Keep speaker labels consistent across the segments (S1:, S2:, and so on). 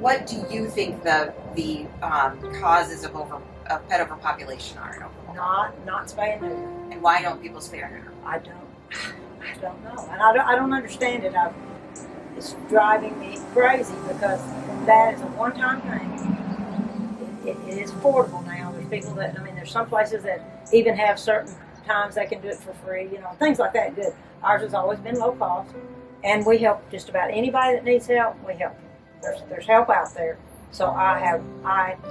S1: What do you think the causes of pet overpopulation are in Oklahoma?
S2: Not spay and neuter.
S1: And why don't people spay or neuter?
S2: I don't know, and I don't understand it. It's driving me crazy because that is a one-time thing. It is affordable now. There's people that, I mean, there's some places that even have certain times they can do it for free, you know, things like that. Good. Ours has always been low cost, and we help just about anybody that needs help. We help. There's help out there. So I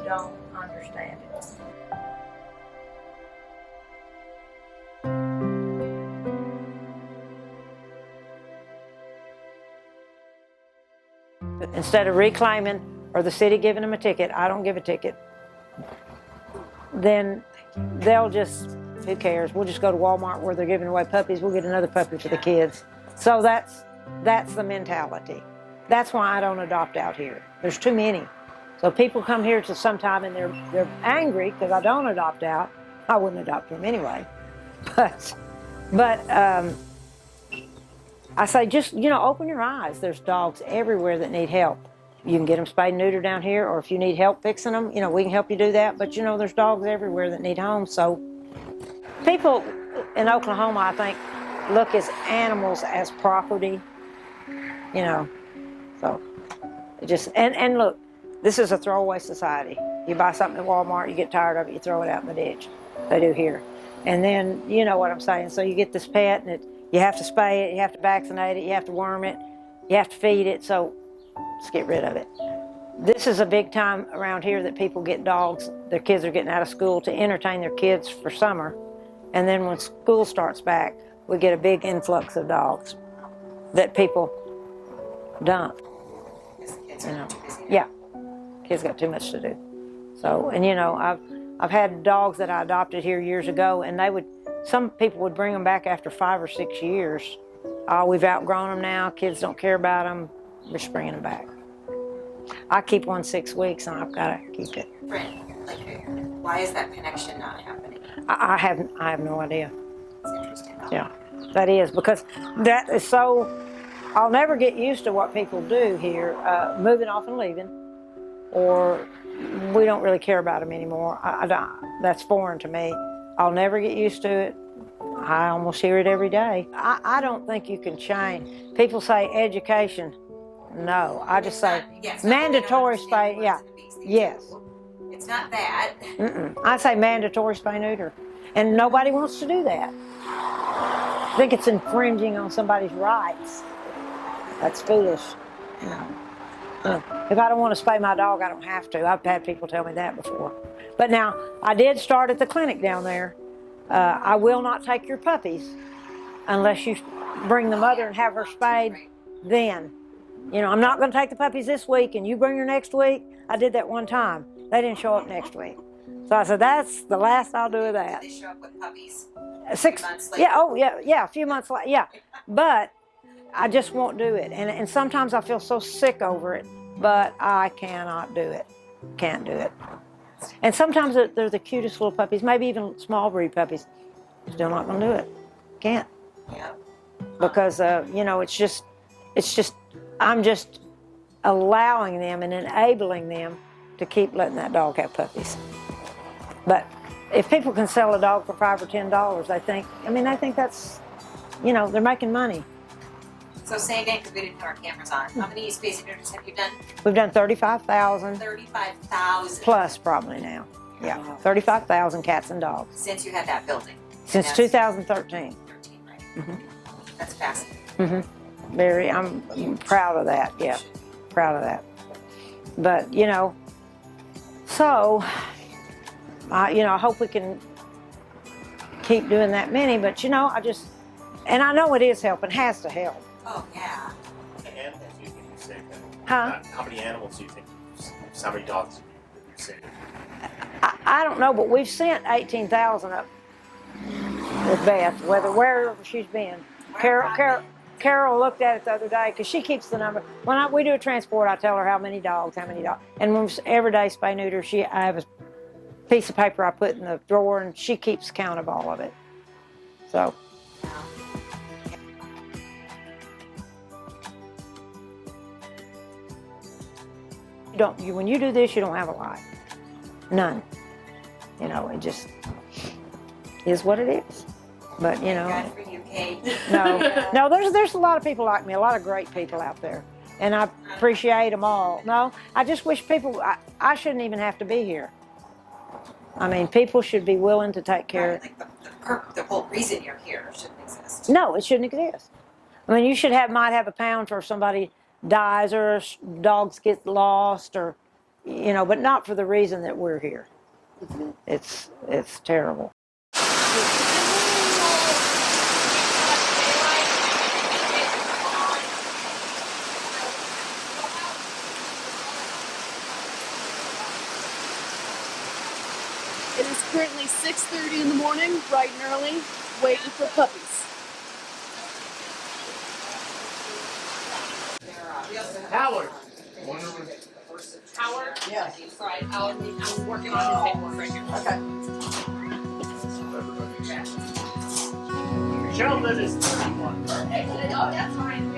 S2: don't understand it. Instead of reclaiming or the city giving them a ticket, I don't give a ticket, then they'll just, who cares? We'll just go to Walmart where they're giving away puppies. We'll get another puppy for the kids. So that's the mentality. That's why I don't adopt out here. There's too many. So people come here to sometime and they're angry because I don't adopt out. I wouldn't adopt them anyway. But I say, just, you know, open your eyes. There's dogs everywhere that need help. You can get them spayed and neutered down here, or if you need help fixing them, you know, we can help you do that. But, you know, there's dogs everywhere that need homes. So people in Oklahoma, I think, look at animals as property, you know. So it just, and look, this is a throwaway society. You buy something at Walmart, you get tired of it, you throw it out in the ditch. They do here. And then, you know what I'm saying, so you get this pet and you have to spay it, you have to vaccinate it, you have to worm it, you have to feed it, so let's get rid of it. This is a big time around here that people get dogs, their kids are getting out of school to entertain their kids for summer. And then when school starts back, we get a big influx of dogs that people dump. You know, yeah, kids got too much to do. So, and you know, I've had dogs that I adopted here years ago, and some people would bring them back after 5 or 6 years. Oh, we've outgrown them now. Kids don't care about them. We're just bringing them back. I keep one 6 weeks, and I've got to keep it.
S1: Friend, like, why is that connection not happening?
S2: I have no idea.
S1: It's interesting.
S2: Yeah, that is, because that is so. I'll never get used to what people do here, moving off and leaving, or we don't really care about them anymore. That's foreign to me. I'll never get used to it. I almost hear it every day. I don't think you can change. People say education. No, I just say mandatory spay. Yeah, yes.
S1: It's not that.
S2: I say mandatory spay neuter, and nobody wants to do that. I think it's infringing on somebody's rights. That's foolish. You know. If I don't want to spay my dog, I don't have to. I've had people tell me that before. But now, I did start at the clinic down there. I will not take your puppies unless you bring the mother and have her spayed then. You know, I'm not going to take the puppies this week and you bring her next week. I did that one time. They didn't show up next week. So I said, that's the last I'll do of that.
S1: They show up with puppies
S2: 6
S1: months later.
S2: Yeah, oh yeah, a few months later, yeah. But I just won't do it. And sometimes I feel so sick over it, but I cannot do it. Can't do it. And sometimes they're the cutest little puppies, maybe even small breed puppies. Still not going to do it. Can't.
S1: Yeah.
S2: Because, you know, it's just, I'm just allowing them and enabling them to keep letting that dog have puppies. But if people can sell a dog for $5 or $10, they think that's, you know, they're making money.
S1: So say again, because we didn't have our cameras on, how many spay neuters have you done?
S2: We've done 35,000.
S1: 35,000.
S2: Plus probably now. Yeah, 35,000 cats and dogs.
S1: Since you had that building?
S2: Since 2013.
S1: 13, right?
S2: Mm-hmm.
S1: That's fascinating.
S2: Mm-hmm. I'm proud of that, yeah. Proud of that. But, you know, so, I hope we can keep doing that many, but, you know, and I know it is helping, has to help.
S1: Oh, yeah.
S3: How many animals do you think you've saved?
S2: Huh?
S3: How many animals do you think how many dogs you've
S2: I don't know, but we've sent 18,000 up with Beth, wherever she's been. Carol looked at it the other day because she keeps the number. When we do a transport, I tell her how many dogs, and when every day spay neuter, I have a piece of paper I put in the drawer, and she keeps count of all of it. So. When you do this, you don't have a life. None. It just is what it is. But
S1: God for you, Kate.
S2: No, there's a lot of people like me, a lot of great people out there, and I appreciate them all. No, I just wish people. I shouldn't even have to be here. I mean, people should be willing to take care of.
S1: Like the whole reason you're here shouldn't exist.
S2: No, it shouldn't exist. I mean, you might have a pound for somebody dies or dogs get lost or, but not for the reason that we're here. Mm-hmm. It's terrible.
S3: It is currently 6:30 in the morning, bright and early, waiting for puppies.
S4: Howard.
S3: Howard?
S4: Yeah.
S3: Right. I'm working on his paperwork right here.
S4: Okay. Show that is 31.
S3: Oh, that's fine.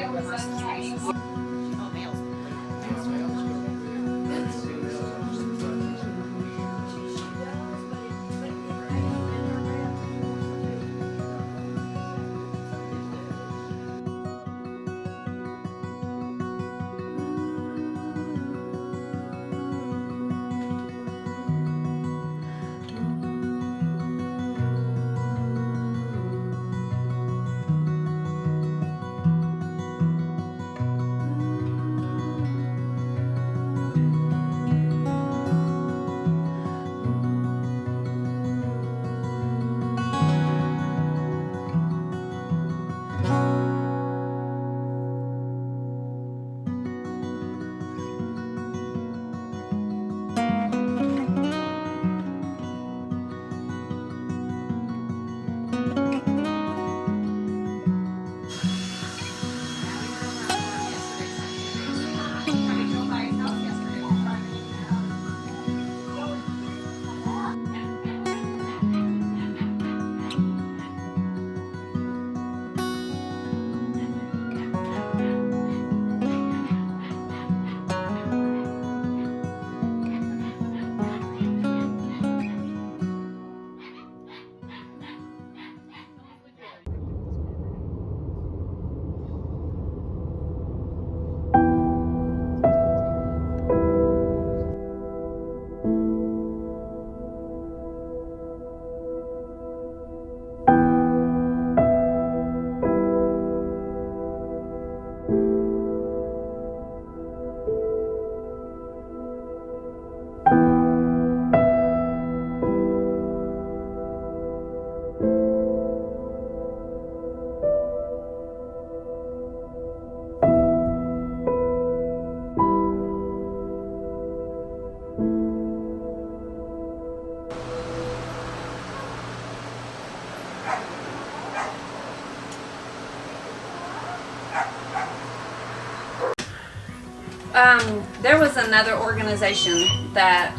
S5: There was another organization that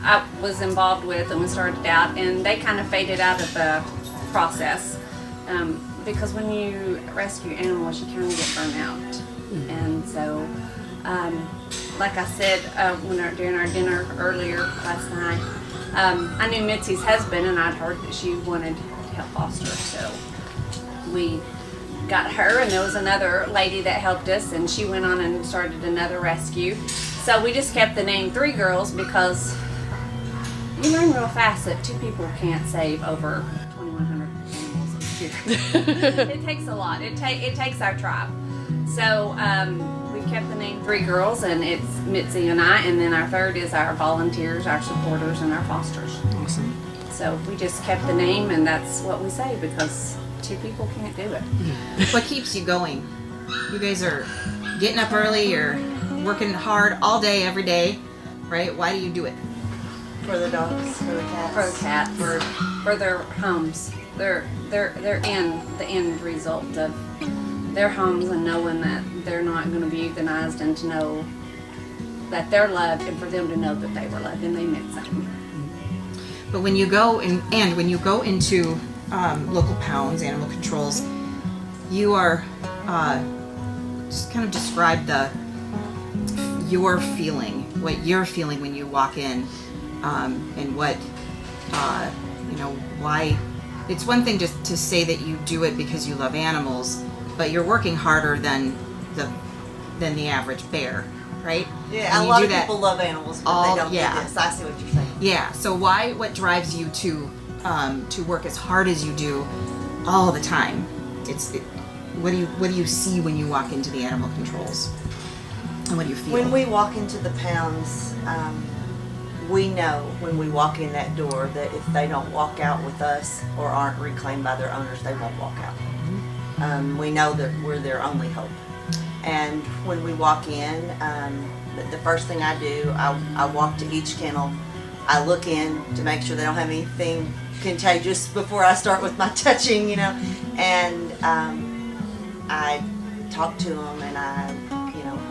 S5: I was involved with and we started out, and they kind of faded out of the process because when you rescue animals, you kind of get burnt out. And so, like I said during our dinner earlier last night, I knew Mitzi's husband, and I'd heard that she wanted to help foster, so we got her, and there was another lady that helped us, and she went on and started another rescue. So we just kept the name Three Girls because you learn real fast that two people can't save over 2,100 animals each year. It takes a lot. It takes our tribe. So we kept the name Three Girls, and it's Mitzi and I, and then our third is our volunteers, our supporters, and our fosters.
S6: Awesome.
S5: So we just kept the name, and that's what we say because two people can't do it.
S1: What keeps you going? You guys are getting up early, you're working hard all day, every day. right? Why do you do it?
S6: For the dogs, for the cats.
S5: For the cats, for their homes. They're in the end result of their homes and knowing that they're not going to be euthanized, and to know that they're loved, and for them to know that they were loved and they meant something.
S1: But when you go and when you go into local pounds, animal controls, you are just kind of describe your feeling, what you're feeling when you walk in, and what why. It's one thing just to say that you do it because you love animals, but you're working harder than the average bear, right?
S6: Yeah,
S1: And
S6: a
S1: you
S6: lot
S1: do
S6: of
S1: that
S6: people love animals, but
S1: all-
S6: they don't
S1: yeah.
S6: do this. I see what you're saying.
S1: Yeah. So what drives you to work as hard as you do all the time? What do you see when you walk into the animal controls? And what do you feel?
S6: When we walk into the pounds, we know when we walk in that door that if they don't walk out with us or aren't reclaimed by their owners, they won't walk out. We know that we're their only hope. And when we walk in, the first thing I do, I walk to each kennel. I look in to make sure they don't have anything contagious before I start with my touching, and I talk to them, and I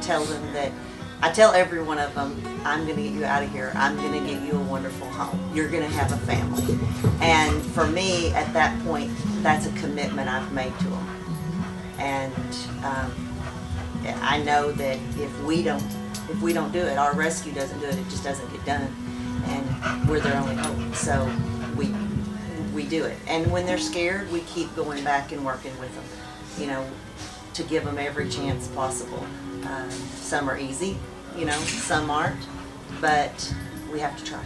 S6: tell them that I tell every one of them, I'm going to get you out of here. I'm going to get you a wonderful home. You're going to have a family. And for me, at that point, that's a commitment I've made to them. And I know that if we don't do it, our rescue doesn't do it. It just doesn't get done. And we're their only hope. So we do it. And when they're scared, we keep going back and working with them, to give them every chance possible. Some are easy, some aren't, but we have to try.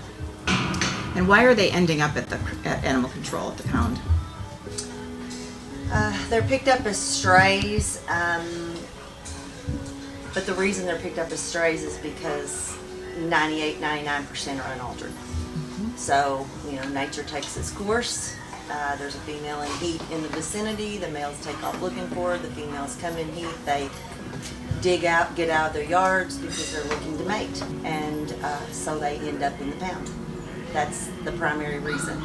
S1: And why are they ending up at animal control at the pound?
S6: They're picked up as strays, but the reason they're picked up as strays is because 99% are unaltered. So, nature takes its course. There's a female in heat in the vicinity. The males take off looking for her. The females come in heat. They get out of their yards because they're looking to mate. And so they end up in the pound. That's the primary reason.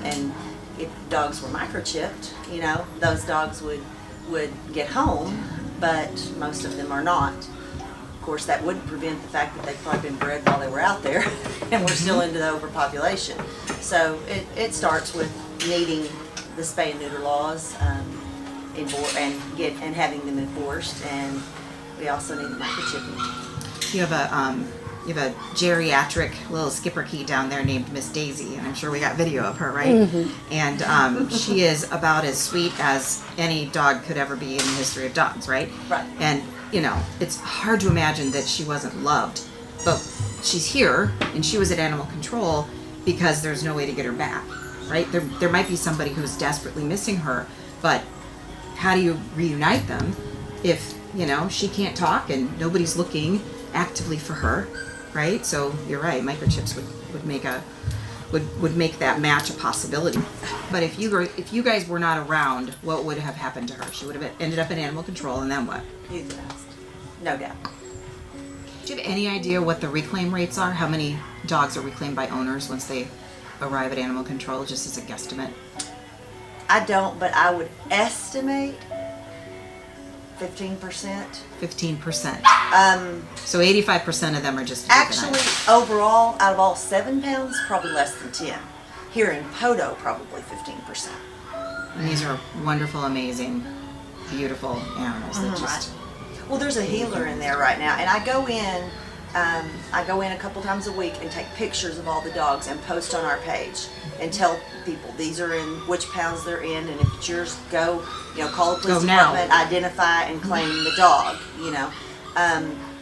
S6: And if dogs were microchipped, those dogs would get home, but most of them are not. Of course, that wouldn't prevent the fact that they've probably been bred while they were out there, and we're still into the overpopulation. So it starts with needing the spay and neuter laws and having them enforced, and we also need the microchipping.
S1: You have a geriatric little skipper key down there named Miss Daisy, and I'm sure we got video of her, right? And she is about as sweet as any dog could ever be in the history of dogs, right?
S6: Right.
S1: And it's hard to imagine that she wasn't loved, but she's here, and she was at animal control because there's no way to get her back, right? There might be somebody who's desperately missing her, but how do you reunite them if she can't talk and nobody's looking actively for her, right? So you're right, microchips would make that match a possibility. But if you guys were not around, what would have happened to her? She would have ended up in animal control, and then what?
S6: Euthanized, no doubt.
S1: Do you have any idea what the reclaim rates are? How many dogs are reclaimed by owners once they arrive at animal control, just as a guesstimate?
S6: I don't, but I would estimate 15%.
S1: 15%. So 85% of them are just
S6: Actually,
S1: euthanized.
S6: overall, out of all 7 pounds, probably less than 10. Here in Poto, probably 15%.
S1: And these are wonderful, amazing, beautiful animals that just.
S6: Well, there's a healer in there right now, and I go in a couple times a week and take pictures of all the dogs and post on our page and tell people these are in which pounds they're in, and if it's yours, go, call the police
S1: Go now.
S6: department, identify and claim the dog,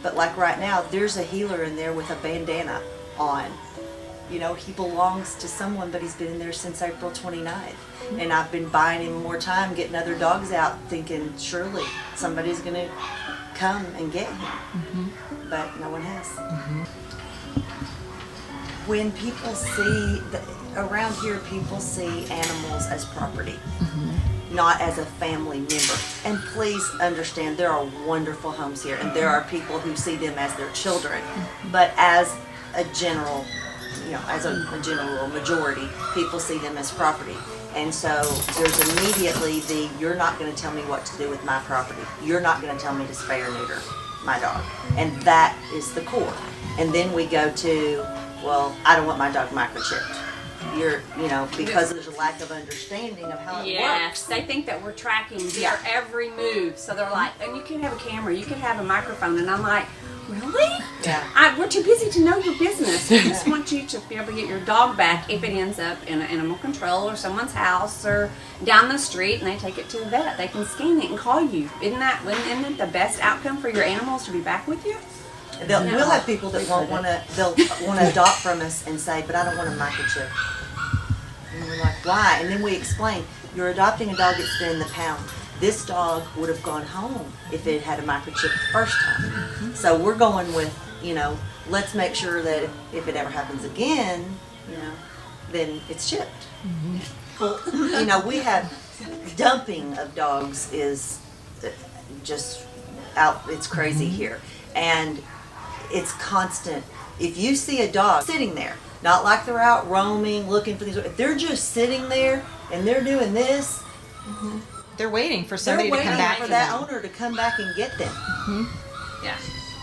S6: But like right now, there's a healer in there with a bandana on. He belongs to someone, but he's been in there since April 29th. And I've been buying him more time, getting other dogs out, thinking surely somebody's going to come and get him. But no one has. When people around here, people see animals as property, not as a family member. And please understand, there are wonderful homes here, and there are people who see them as their children. But as a general, as a general majority, people see them as property. And so there's immediately you're not going to tell me what to do with my property. You're not going to tell me to spay or neuter my dog. And that is the core. And then we go to, well, I don't want my dog microchipped. Because there's a lack of understanding of how it works.
S5: Yes, they think that we're tracking their every move. So they're like, and you can have a camera, you can have a microphone. And I'm like, really?
S6: Yeah.
S5: We're too busy to know your business. We just want you to be able to get your dog back if it ends up in animal control or someone's house or down the street and they take it to the vet. They can scan it and call you. Isn't it the best outcome for your animals to be back with you?
S6: We'll have people that they'll want to adopt from us and say, but I don't want a microchip. And we're like, why? And then we explain, you're adopting a dog that's been in the pound. This dog would have gone home if it had a microchip the first time. So we're going with, let's make sure that if it ever happens again, then it's chipped. Well, we have dumping of dogs is just out, it's crazy here. And it's constant. If you see a dog sitting there, not like they're out roaming, looking for these, if they're just sitting there and they're doing this,
S1: They're waiting for somebody to come back
S6: for
S1: to
S6: that
S1: them.
S6: owner to come back and get them.
S5: Yeah.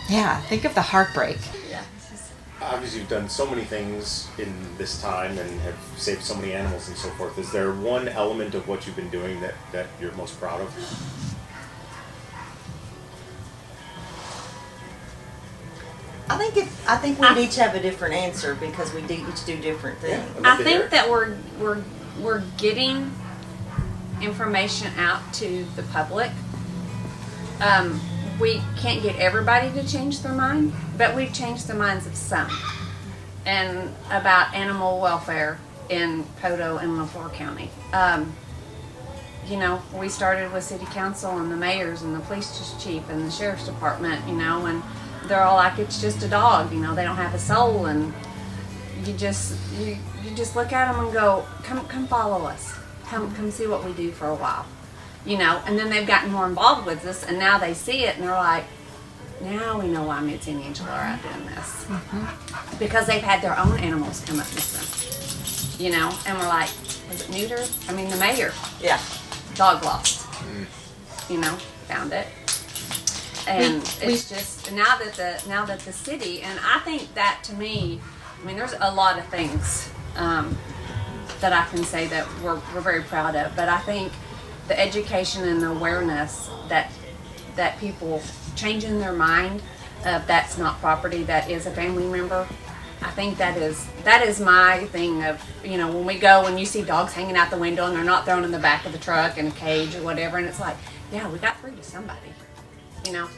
S1: Yeah, think of the heartbreak.
S5: Yeah.
S7: Obviously, you've done so many things in this time and have saved so many animals and so forth. Is there one element of what you've been doing that you're most proud of?
S6: I think we each have a different answer because we each do different things.
S5: I think that we're getting information out to the public. We can't get everybody to change their mind, but we've changed the minds of some. And about animal welfare in Poto and LaFleur County. We started with city council and the mayors and the police chief and the sheriff's department, and they're all like, it's just a dog, they don't have a soul, and you just look at them and go, come follow us, come see what we do for a while, and then they've gotten more involved with us, and now they see it and they're like, now we know why Mitzi and Angela are out doing this, because they've had their own animals come up missing, and we're like, was it neuter? I mean, the mayor, dog lost, found it. And it's just now that the city, and I think that to me, there's a lot of things that I can say that we're very proud of, but I think the education and the awareness that people changing their mind of that's not property, that is a family member. I think that is my thing of, when we go and you see dogs hanging out the window and they're not thrown in the back of the truck in a cage or whatever, and it's like, yeah, we got through to somebody.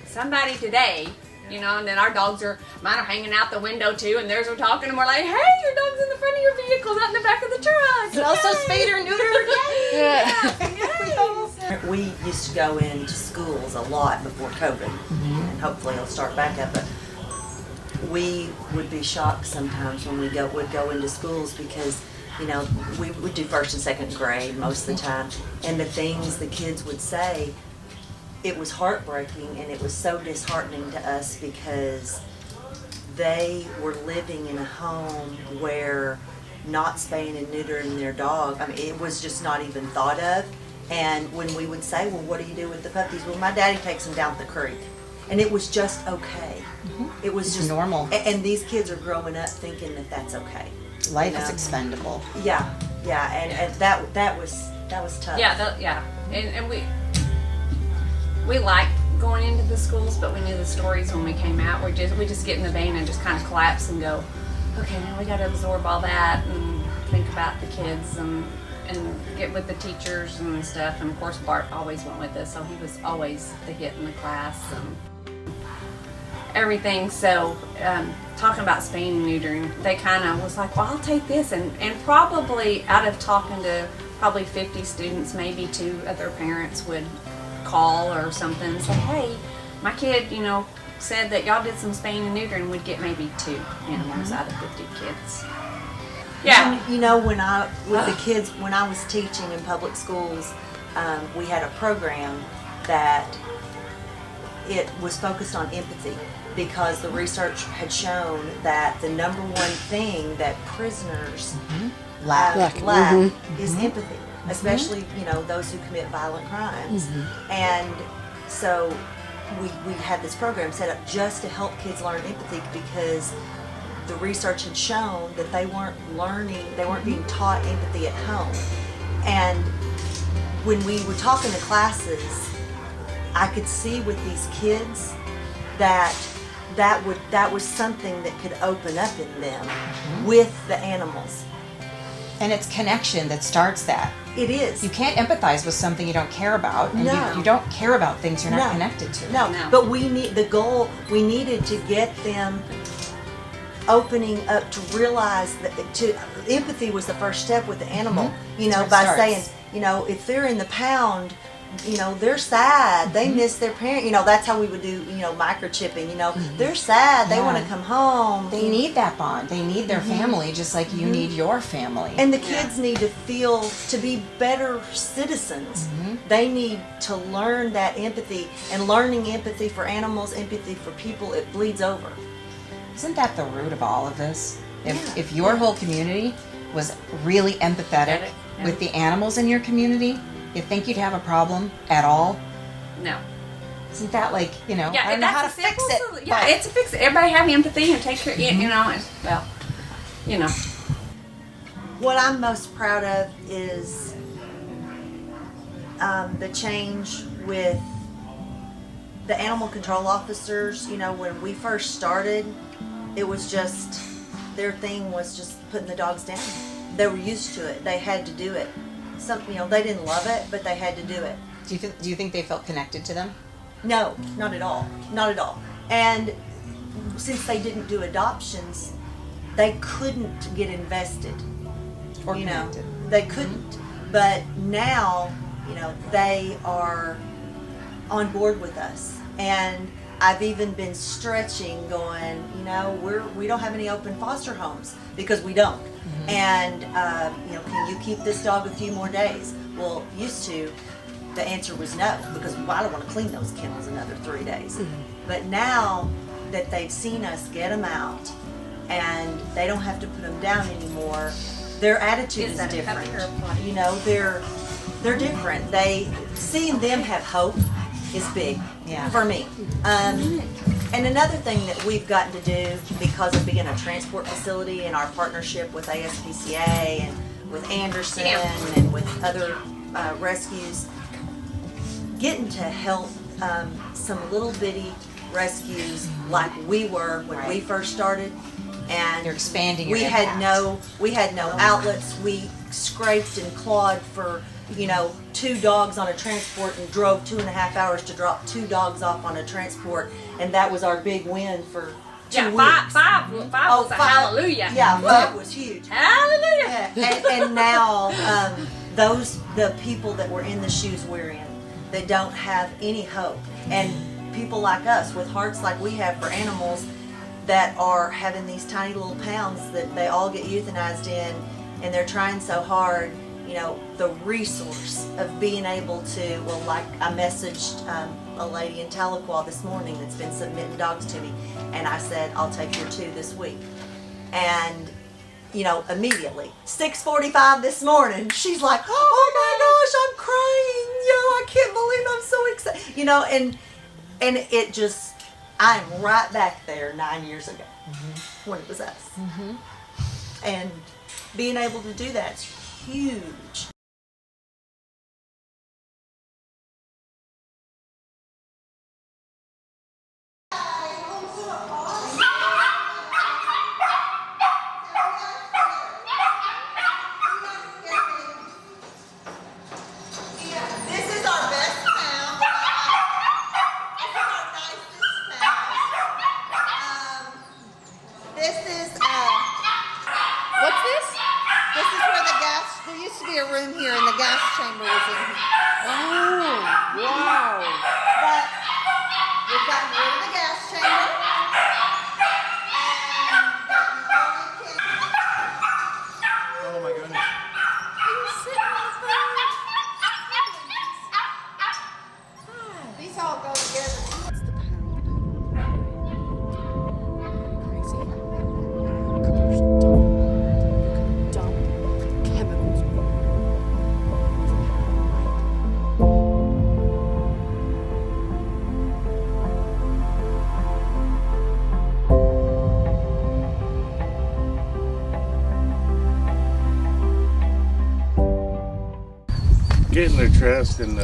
S5: Somebody today, and then our mine are hanging out the window too, and theirs are talking, and we're like, hey, your dog's in the front of your vehicle, not in the back of the truck.
S1: And also spayed or neutered.
S5: Yay!
S6: We used to go into schools a lot before COVID, and hopefully it'll start back up, but we would be shocked sometimes when we would go into schools because, we would do first and second grade most of the time, and the things the kids would say, it was heartbreaking, and it was so disheartening to us because they were living in a home where not spaying and neutering their dog, it was just not even thought of. And when we would say, well, what do you do with the puppies? Well, my daddy takes them down the creek. And it was just okay. It was just
S1: normal.
S6: And these kids are growing up thinking that that's okay.
S1: Life is expendable.
S6: Yeah, and that was tough.
S5: And we liked going into the schools, but we knew the stories when we came out. We just get in the van and just kind of collapse and go, okay, now we got to absorb all that and think about the kids and get with the teachers and stuff. And of course, Bart always went with us, so he was always the hit in the class and everything. So talking about spaying and neutering, they kind of was like, well, I'll take this, and probably out of talking to probably 50 students, maybe 2 of their parents would call or something and say, hey, my kid, said that y'all did some spaying and neutering. We'd get maybe 2 animals out of 50 kids. Yeah.
S6: With the kids, when I was teaching in public schools, we had a program that it was focused on empathy. because the research had shown that the number one thing that prisoners lack is empathy, especially those who commit violent crimes. And so we had this program set up just to help kids learn empathy, because the research had shown that they weren't being taught empathy at home. And when we would talk in the classes, I could see with these kids that was something that could open up in them with the animals.
S1: And it's connection that starts that.
S6: It is.
S1: You can't empathize with something you don't care about. And
S6: No.
S1: you don't care about things you're not connected to.
S6: No, but we needed to get them opening up to realize that empathy was the first step with the animal. By saying, if they're in the pound, they're sad. They miss their parent. That's how we would do, microchipping. They're sad. They want to come home.
S1: They need that bond. They need their family, just like you need your family.
S6: And the kids need to be better citizens. They need to learn that empathy, and learning empathy for animals, empathy for people, it bleeds over.
S1: Isn't that the root of all of this? If your whole community was really empathetic with the animals in your community, you think you'd have a problem at all?
S5: No.
S1: Isn't that like,
S5: Yeah,
S1: I don't know how to fix it.
S5: Yeah, it's a fix. Everybody have empathy and take care.
S6: What I'm most proud of is the change with the animal control officers. When we first started, it was just, their thing was just putting the dogs down. They were used to it. They had to do it. They didn't love it, but they had to do it.
S1: Do you think they felt connected to them?
S6: No, not at all. Not at all. And since they didn't do adoptions, they couldn't get invested.
S1: Or connected.
S6: They couldn't. But now, they are on board with us. And I've even been stretching, going, we don't have any open foster homes, because we don't. And, can you keep this dog a few more days? Well, used to, the answer was no, because I don't want to clean those kennels another 3 days. But now that they've seen us get them out, and they don't have to put them down anymore, their attitude is different. They're different. Seeing them have hope is big for me. And another thing that we've gotten to do, because of being a transport facility and our partnership with ASPCA and with Anderson and with other rescues, getting to help some little bitty rescues like we were when we first started. And
S1: you're expanding your
S6: we had no outlets. We scraped and clawed for 2 dogs on a transport, and drove 2.5 hours to drop 2 dogs off on a transport, and that was our big win for 2 weeks.
S5: Five was a hallelujah.
S6: Yeah, 5 was huge.
S5: Hallelujah.
S6: And now the people that were in the shoes we're in, that don't have any hope, and people like us with hearts like we have for animals, that are having these tiny little pounds that they all get euthanized in, and they're trying so hard. The resource of being able to, like I messaged a lady in Tahlequah this morning that's been submitting dogs to me, and I said, I'll take your 2 this week. And, immediately, 6:45 this morning, she's like, oh my gosh, I'm crying. I can't believe I'm so excited. And it just, I'm right back there 9 years ago when it was us. And being able to do that's huge. Room here, and the gas chamber was in here.
S2: Oh, wow.
S6: But we've gotten rid of the gas chamber.
S4: Oh my goodness.
S6: These all go together.
S8: getting their trust and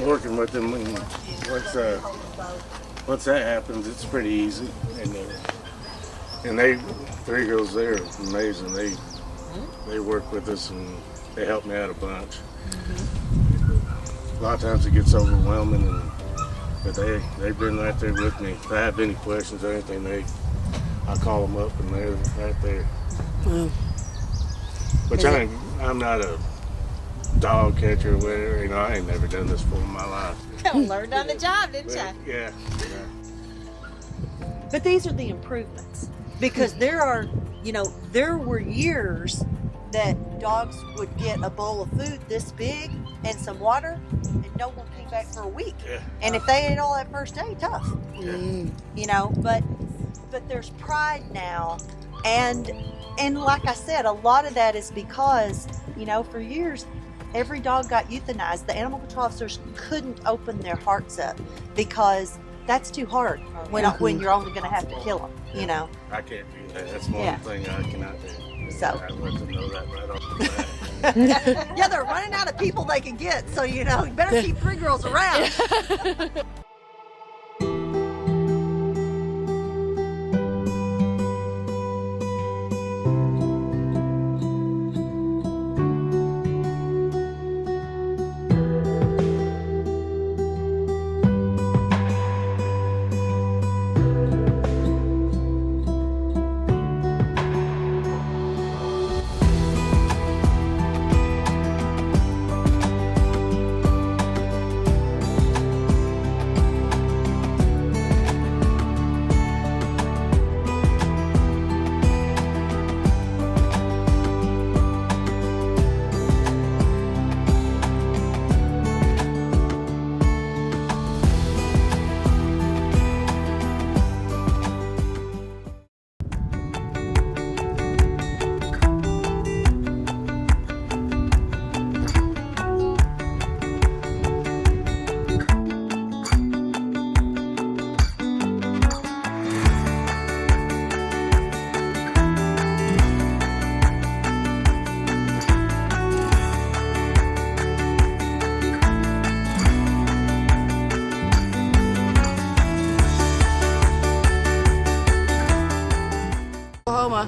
S8: working with them. And once that happens, it's pretty easy. And they, 3 girls there, are amazing. They work with us and they help me out a bunch. A lot of times it gets overwhelming, but they've been right there with me. If I have any questions or anything, I call them up and they're right there.
S9: Wow.
S8: Which I'm not a dog catcher or whatever. You know, I ain't never done this before in my life.
S1: Learned on the job, didn't you?
S8: Yeah.
S10: But these are the improvements, because there were years that dogs would get a bowl of food this big and some water, and no one came back for a week.
S8: Yeah.
S10: And if they ate all that first day, tough. You know, but there's pride now, and like I said, a lot of that is because, you know, for years every dog got euthanized. The animal control officers couldn't open their hearts up because that's too hard when you're only going to have to kill them, you know.
S8: I can't do that. That's one thing I cannot do.
S10: So.
S8: I let them know that right off the bat.
S10: Yeah, they're running out of people they can get, so, you know, you better keep 3 girls around.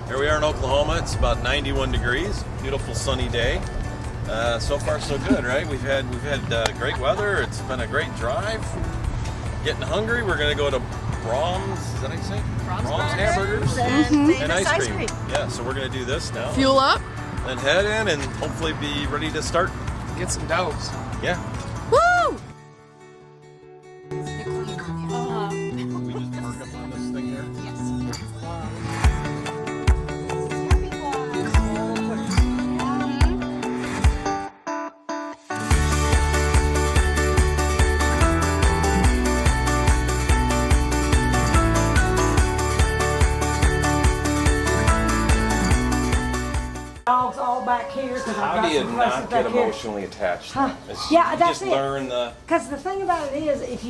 S4: Here we are in Oklahoma. It's about 91 degrees. Beautiful sunny day. So far so good, right? We've had great weather. It's been a great drive. Getting hungry. We're gonna go to Brahms. Is that how you say? Brahms hamburgers and ice cream. Yeah. So we're gonna do this now.
S9: Fuel up.
S4: Then head in and hopefully be ready to start.
S11: Get some dogs.
S4: Yeah.
S9: Woo!
S4: We just park up on this thing here.
S2: Dogs all back here.
S4: How do you not get emotionally attached?
S2: Huh.
S4: It's-
S2: Yeah,
S4: you
S2: that's
S4: just
S2: it.
S4: learn the.
S2: Because the thing about it is, if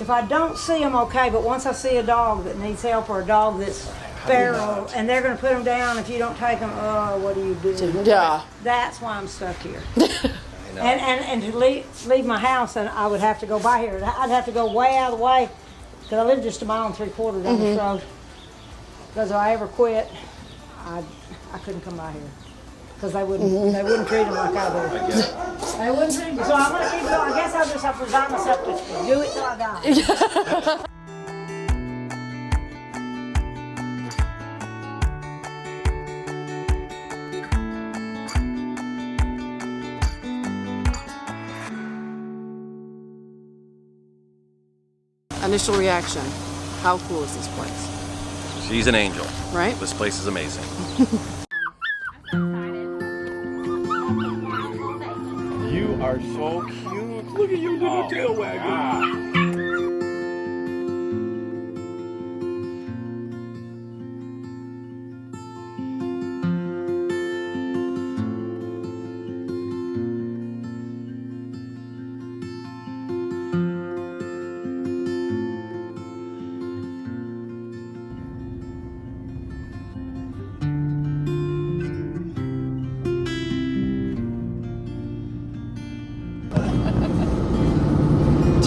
S2: I don't see them, okay, but once I see a dog that needs help or a dog that's feral and they're going to put them down if you don't take them, oh, what do you do?
S9: Yeah.
S2: That's why I'm stuck here.
S4: I know.
S2: And to leave my house, and I would have to go by here. I'd have to go way out of the way because I live just 1.75 miles down this road. Because if I ever quit, I couldn't come by here because they wouldn't treat them like I do.
S4: I get it.
S2: They wouldn't treat me. So I'm gonna keep going. I guess I'll just have to resign myself to do it till I die.
S9: Initial reaction. How cool is this place?
S4: She's an angel.
S9: Right?
S4: This place is amazing.
S8: You are so cute. Look at your little tail wagging.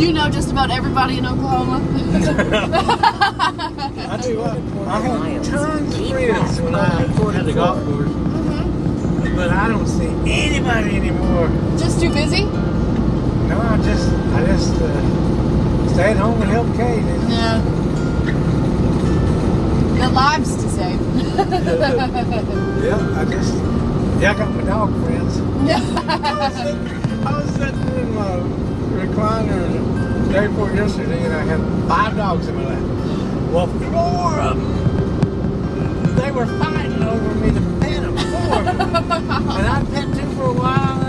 S3: Do you know just about everybody in Oklahoma?
S11: I tell you what, I had tons of friends when I had the golf course, but I don't see anybody anymore.
S3: Just too busy?
S11: No, I just stay at home and help Kate.
S3: Yeah. Got lives to save.
S11: Yeah, I got my dog friends. I was sitting in my recliner the day before yesterday, and I had 5 dogs in my lap. Well, 4 of them, they were fighting over me to pet them. 4 of them. And I pet 2 for a while,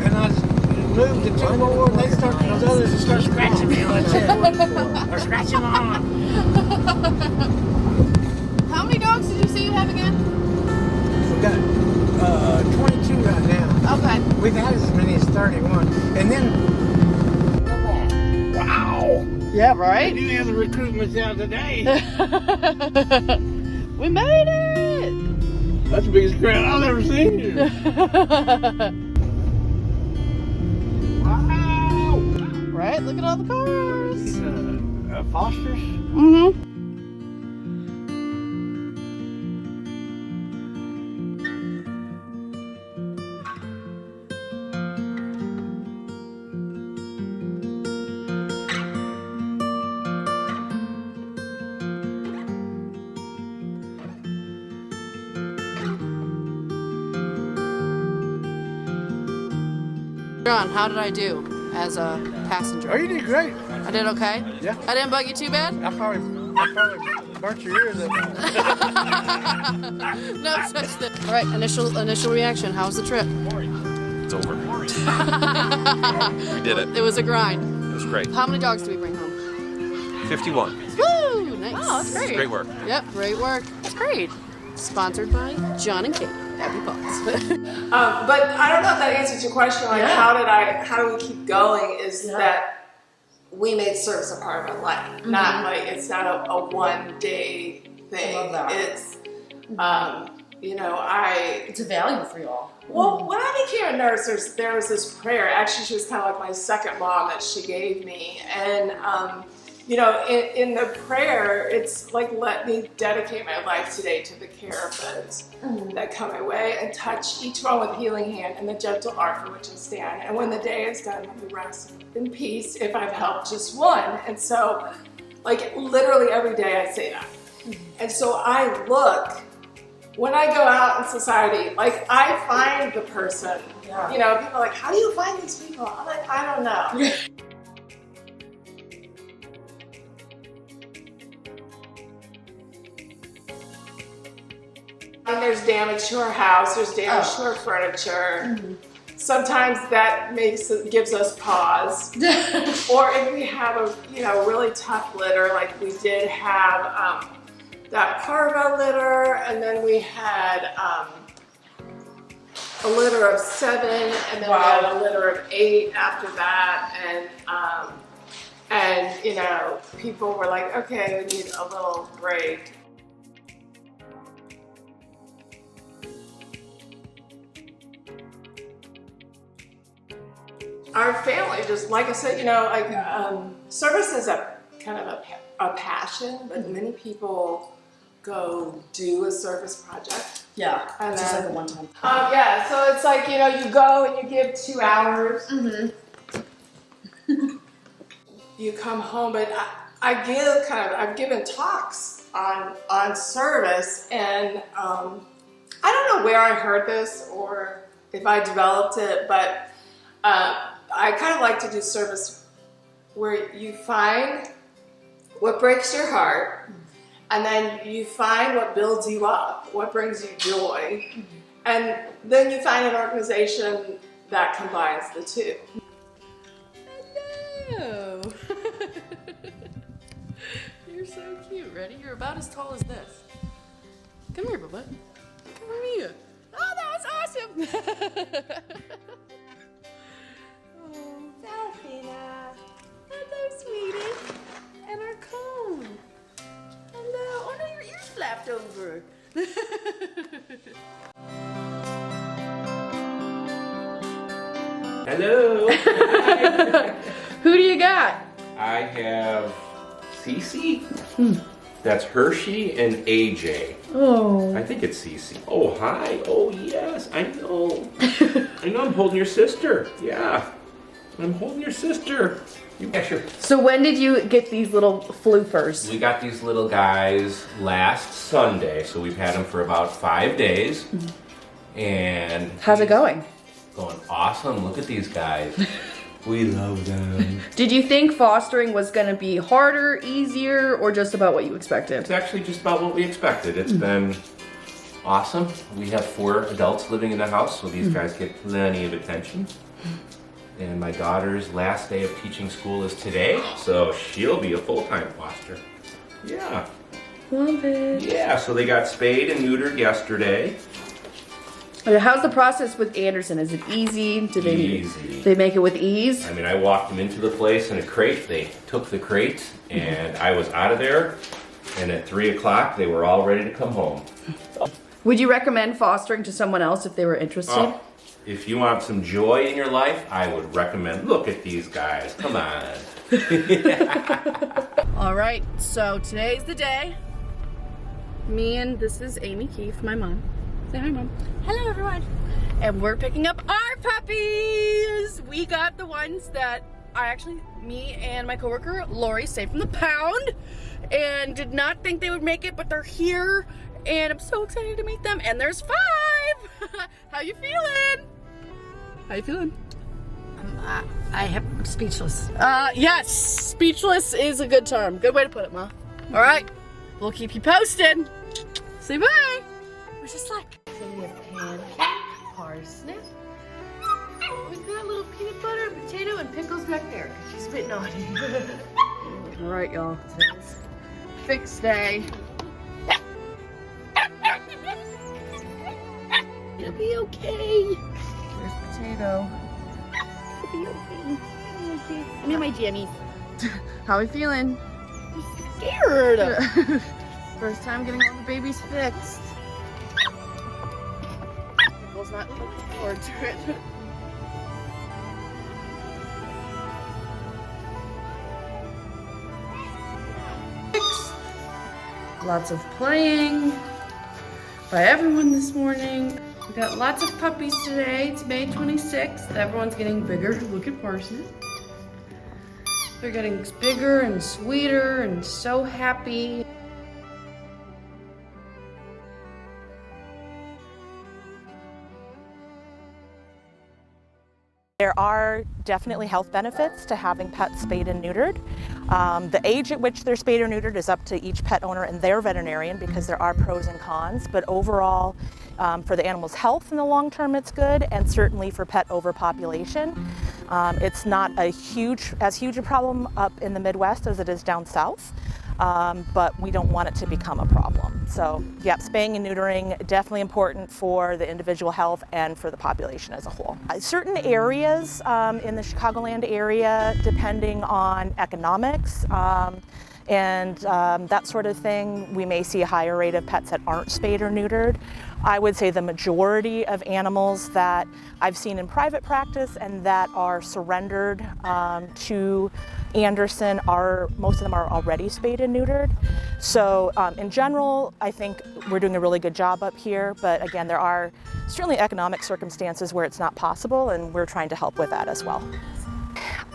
S11: and I moved to 2 more, and those others would start scratching me on the chest. Or scratching my arm.
S3: How many dogs did you say you have again?
S11: We've got 22 right now.
S3: Okay.
S11: We've had as many as 31. And then, wow!
S3: Yeah, right?
S11: We do have the recruitments out today.
S3: We made it!
S11: That's the biggest crowd I've ever seen here. Wow!
S3: Right? Look at all the cars.
S11: These Fosters?
S3: Mm-hmm. John, how did I do as a passenger?
S11: Oh, you did great.
S3: I did okay?
S11: Yeah.
S3: I didn't bug you too bad?
S11: I probably burnt your ears up.
S3: No such thing. All right, initial reaction. How was the trip?
S4: It's over. We did it.
S3: It was a grind.
S4: It was great.
S3: How many dogs did we bring home?
S4: 51.
S3: Woo! Nice.
S5: Oh, that's great.
S4: Great work.
S3: Yep, great work. That's great. Sponsored by John and Kate. Happy Paws.
S12: But I don't know if that answers your question. Like, how do we keep going? Is that we made service a part of our life, not like it's not a one day thing.
S13: I love that.
S12: It's
S13: It's a value for y'all.
S12: Well, when I became a nurse, there was this prayer. Actually, she was kind of like my second mom that she gave me, and in the prayer, it's like, let me dedicate my life today to the care of those that come my way, and touch each one with a healing hand and the gentle art for which I stand. And when the day is done, let me rest in peace if I've helped just one. And so, like, literally every day I say that. And so I look, when I go out in society, like, I find the person.
S13: Yeah.
S12: People are like, how do you find these people? I'm like, I don't know. And there's damage to our house, there's damage to our furniture. Sometimes that gives us pause. Or if we have a really tough litter, like we did have that parvo litter, and then we had a litter of 7, and then we had a litter of 8 after that, and people were like, okay, we need a little break. Our family, just like I said, service is a kind of a passion, but many people go do a service project.
S13: Yeah,
S12: and
S13: just
S12: then,
S13: like a one-time.
S12: Yeah, so it's like, you go and you give 2 hours. You come home, but I've given talks on service, and I don't know where I heard this or if I developed it, but I kind of like to do service where you find what breaks your heart, and then you find what builds you up, what brings you joy, and then you find an organization that combines the two.
S3: Hello. You're so cute. Ready? You're about as tall as this. Come here, Bubba. Come here. Oh, that was awesome. Delphina. Hello, sweetie. And our cone. Hello. Oh, no, your ears flapped over.
S11: Hello.
S3: Who do you got?
S14: I have Cece. That's Hershey and AJ.
S9: Oh.
S14: I think it's Cece. Oh, hi. Oh, yes. I know. I know I'm holding your sister. Yeah. I'm holding your sister. Yeah, sure.
S9: So when did you get these little floofers?
S14: We got these little guys last Sunday, so we've had them for about 5 days. And
S9: how's it going?
S14: Going awesome. Look at these guys. We love them.
S9: Did you think fostering was going to be harder, easier, or just about what you expected?
S14: It's actually just about what we expected. It's been awesome. We have 4 adults living in the house, so these guys get plenty of attention. And my daughter's last day of teaching school is today, so she'll be a full-time foster. Yeah.
S9: Love it.
S14: Yeah, so they got spayed and neutered yesterday.
S9: How's the process with Anderson? Is it easy? Did they make it with ease?
S14: I mean, I walked them into the place in a crate. They took the crate, and I was out of there. And at 3 o'clock, they were all ready to come home.
S9: Would you recommend fostering to someone else if they were interested?
S14: Oh, if you want some joy in your life, I would recommend, look at these guys. Come on.
S9: All right, so today's the day. This is Amy Keefe, my mom. Say hi, Mom. Hello, everyone. And we're picking up our puppies. We got the ones that me and my coworker, Lori, saved from the pound and did not think they would make it, but they're here. And I'm so excited to meet them. And there's 5. How you feeling? How you feeling?
S15: I'm speechless.
S9: Yes, speechless is a good term. Good way to put it, Ma. All right, we'll keep you posted. Say bye. Wish us luck. So we have pancake, parsnip. We've got a little peanut butter, potato, and pickles back there because she's spitting on it. All right, y'all. Today's fix day. It'll be okay. There's potato. It'll be okay. I'm in my jammies. How are we feeling? I'm scared. First time getting all the babies fixed. Nicole's not looking forward to it. Lots of playing by everyone this morning. We got lots of puppies today. It's May 26th. Everyone's getting bigger. Look at Parsnip. They're getting bigger and sweeter and so happy.
S16: There are definitely health benefits to having pets spayed and neutered. The age at which they're spayed or neutered is up to each pet owner and their veterinarian because there are pros and cons, but overall for the animal's health in the long term it's good, and certainly for pet overpopulation. It's not as huge a problem up in the Midwest as it is down south, but we don't want it to become a problem. So yeah, spaying and neutering definitely important for the individual health and for the population as a whole. Certain areas in the Chicagoland area, depending on economics and that sort of thing, we may see a higher rate of pets that aren't spayed or neutered. I would say the majority of animals that I've seen in private practice and that are surrendered to Anderson most of them are already spayed and neutered. So in general, I think we're doing a really good job up here, but again, there are certainly economic circumstances where it's not possible, and we're trying to help with that as well.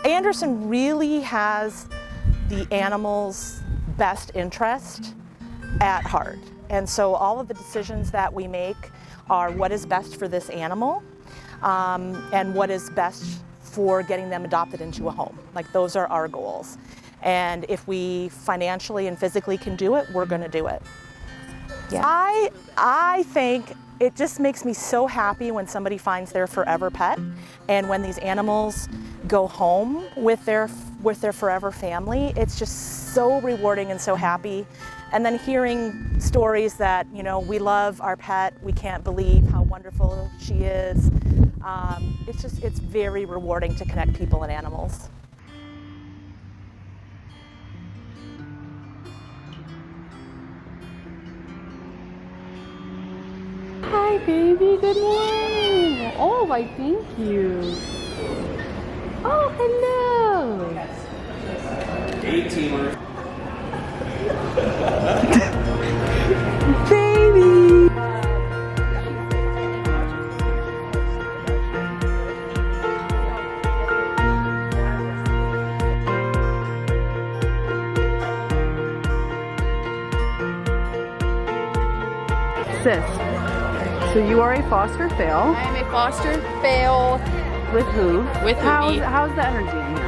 S16: Anderson really has the animal's best interest at heart. And so all of the decisions that we make are what is best for this animal and what is best for getting them adopted into a home. Like, those are our goals. And if we financially and physically can do it, we're gonna do it. Yeah. I think it just makes me so happy when somebody finds their forever pet, and when these animals go home with their forever family. It's just so rewarding and so happy. And then hearing stories that, you know, we love our pet, we can't believe how wonderful she is. It's very rewarding to connect people and animals.
S3: Hi, baby. Good morning. Oh, why, thank you. Oh, hello.
S4: A-teamer.
S9: Baby. Sis, so you are a foster fail.
S15: I am a foster fail.
S9: With who?
S15: With Hoopy.
S9: How's the energy in here?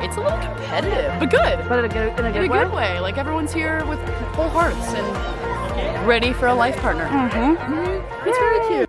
S15: It's a little competitive, but good.
S9: But in a good way?
S15: Like everyone's here with full hearts and ready for a life partner. It's very cute.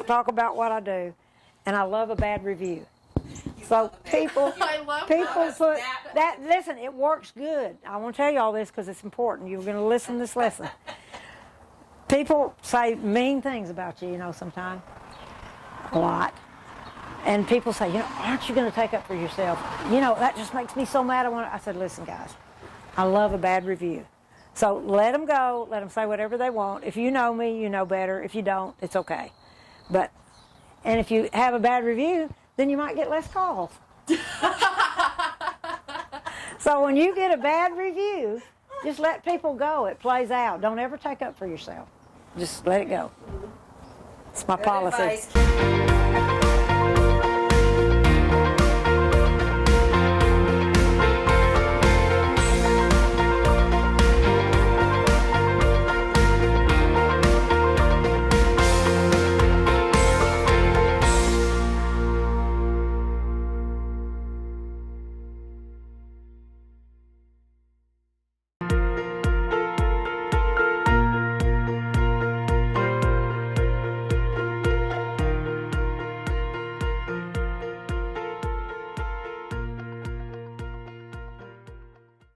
S2: Talk about what I do, and I love a bad review. So people put that. Listen, it works good. I want to tell you all this because it's important. You're going to listen to this lesson. People say mean things about you, sometimes. A lot. And people say, aren't you going to take up for yourself? That just makes me so mad. I said, listen, guys, I love a bad review. So let them go. Let them say whatever they want. If you know me, you know better. If you don't, it's okay. And if you have a bad review, then you might get less calls. So when you get a bad review, just let people go. It plays out. Don't ever take up for yourself. Just let it go. It's my policy.